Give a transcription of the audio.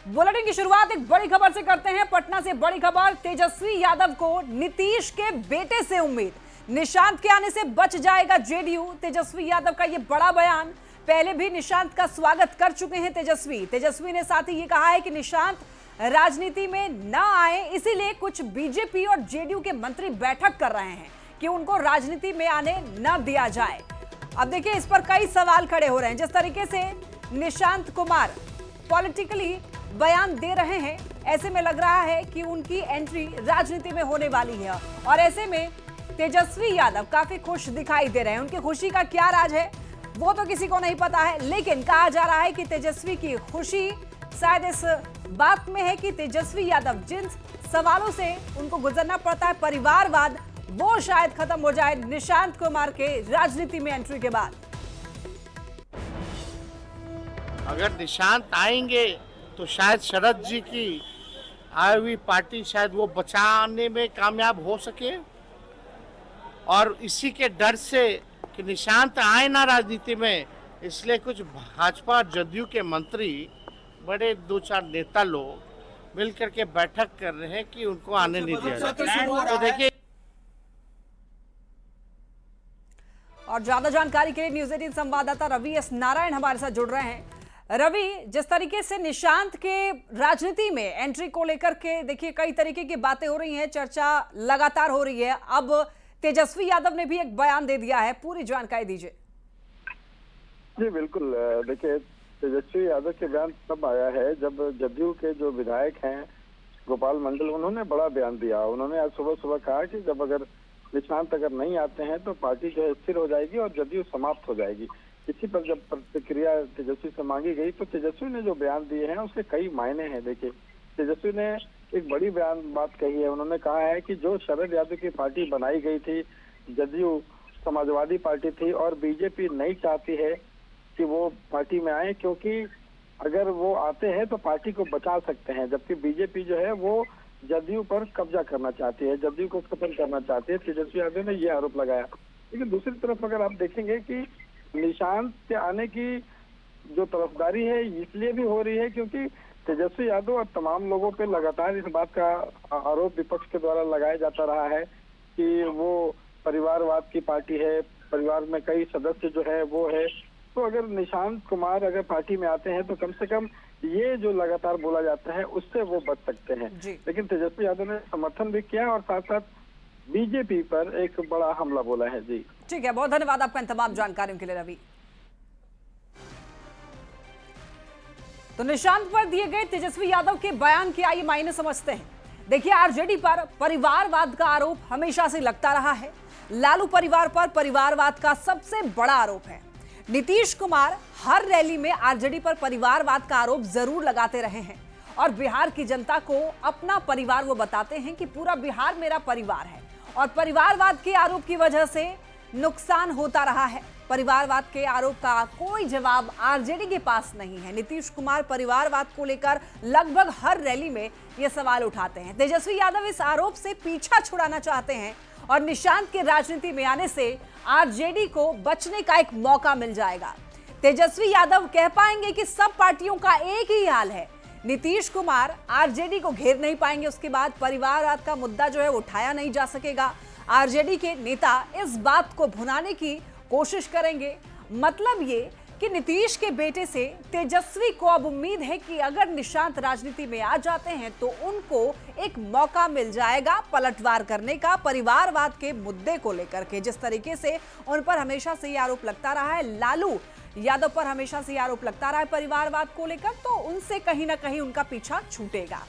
Bulletin की शुरुआत एक बड़ी खबर से करते हैं। पटना से बड़ी खबर, तेजस्वी यादव को नीतीश के बेटे से उम्मीद, निशांत के आने से बच जाएगा जेडीयू। तेजस्वी यादव का यह बड़ा बयान। पहले भी निशांत का स्वागत कर चुके हैं तेजस्वी ने साथ ही ये कहा है कि निशांत राजनीति में न आए, इसीलिए कुछ बीजेपी और जेडीयू के मंत्री बैठक कर रहे हैं कि उनको राजनीति में आने न दिया जाए। अब देखिए, इस पर कई सवाल खड़े हो रहे हैं। जिस तरीके से निशांत कुमार पॉलिटिकली बयान दे रहे हैं, ऐसे में लग रहा है कि उनकी एंट्री राजनीति में होने वाली है और ऐसे में तेजस्वी यादव काफी खुश दिखाई दे रहे हैं। उनकी खुशी का क्या राज है वो तो किसी को नहीं पता है, लेकिन कहा जा रहा है कि तेजस्वी की खुशी शायद इस बात में है कि तेजस्वी यादव जिन सवालों से उनको गुजरना पड़ता है, परिवारवाद, वो शायद खत्म हो जाए निशांत कुमार के राजनीति में एंट्री के बाद। अगर निशांत आएंगे तो शायद शरद जी की आई हुई पार्टी शायद वो बचाने में कामयाब हो सके, और इसी के डर से कि निशांत आए ना राजनीति में, इसलिए कुछ भाजपा और जदयू के मंत्री, बड़े 2-4 नेता लोग मिलकर के बैठक कर रहे हैं कि उनको आने नहीं दिया जाए। तो देखिए, और ज्यादा जानकारी के लिए न्यूज 18 संवाददाता रवि एस नारायण हमारे साथ जुड़ रहे हैं। रवि, जिस तरीके से निशांत के राजनीति में एंट्री को लेकर के देखिए कई तरीके की बातें हो रही हैं, चर्चा लगातार हो रही है। अब तेजस्वी यादव ने भी एक बयान दे दिया है, पूरी जानकारी दीजिए। जी बिल्कुल, देखिए तेजस्वी यादव के बयान तब आया है जब जदयू के जो विधायक हैं गोपाल मंडल, उन्होंने बड़ा बयान दिया। उन्होंने आज सुबह सुबह कहा कि जब अगर निशांत अगर नहीं आते हैं तो पार्टी जो है स्थिर हो जाएगी और जदयू समाप्त हो जाएगी। इसी पर जब प्रतिक्रिया तेजस्वी से मांगी गई तो तेजस्वी ने जो बयान दिए हैं उसके कई मायने हैं। देखिए, तेजस्वी ने एक बड़ी बात कही है। उन्होंने कहा है कि जो शरद यादव की पार्टी बनाई गई थी, जदयू समाजवादी पार्टी थी, और बीजेपी नहीं चाहती है कि वो पार्टी में आए, क्योंकि अगर वो आते हैं तो पार्टी को बचा सकते हैं, जबकि बीजेपी जो है वो जदयू पर कब्जा करना चाहती है, जदयू को खत्म करना चाहती है। तेजस्वी यादव ने ये आरोप लगाया। लेकिन दूसरी तरफ अगर आप देखेंगे कि निशांत के आने की जो तरफदारी है इसलिए भी हो रही है क्योंकि तेजस्वी यादव और तमाम लोगों पे लगातार इस बात का आरोप विपक्ष के द्वारा लगाया जाता रहा है कि वो परिवारवाद की पार्टी है, परिवार में कई सदस्य जो है वो है। तो अगर निशांत कुमार अगर पार्टी में आते हैं तो कम से कम ये जो लगातार बोला जाता है उससे वो बच सकते हैं। लेकिन तेजस्वी यादव ने समर्थन भी किया और साथ साथ बीजेपी पर एक बड़ा हमला बोला है। जी ठीक है, बहुत धन्यवाद आपका इन तमाम जानकारियों के लिए रवि। तो निशांत पर दिए गए तेजस्वी यादव के बयान के आइए मायने समझते हैं। देखिए, आरजेडी पर परिवारवाद का आरोप हमेशा से लगता रहा है। लालू परिवार पर परिवारवाद का सबसे बड़ा आरोप है। नीतीश कुमार हर रैली में आरजेडी पर परिवारवाद का आरोप जरूर लगाते रहे हैं और बिहार की जनता को अपना परिवार वो बताते हैं कि पूरा बिहार मेरा परिवार है, और परिवारवाद के आरोप की वजह से नुकसान होता रहा है। परिवारवाद के आरोप का कोई जवाब आरजेडी के पास नहीं है। नीतीश कुमार परिवारवाद को लेकर लगभग हर रैली में ये सवाल उठाते हैं। तेजस्वी यादव इस आरोप से पीछा छुड़ाना चाहते हैं और निशांत के राजनीति में आने से आरजेडी को बचने का एक मौका मिल जाएगा। तेजस्वी यादव कह पाएंगे कि सब पार्टियों का एक ही हाल है, नीतीश कुमार आरजेडी को घेर नहीं पाएंगे। उसके बाद परिवारवाद का मुद्दा जो है उठाया नहीं जा सकेगा। आरजेडी के नेता इस बात को भुनाने की कोशिश करेंगे। मतलब ये कि नीतीश के बेटे से तेजस्वी को अब उम्मीद है कि अगर निशांत राजनीति में आ जाते हैं तो उनको एक मौका मिल जाएगा पलटवार करने का, परिवारवाद के मुद्दे को लेकर के। जिस तरीके से उन पर हमेशा से ये आरोप लगता रहा है, लालू यादव पर हमेशा से ये आरोप लगता रहा है परिवारवाद को लेकर, तो उनसे कहीं ना कहीं उनका पीछा छूटेगा।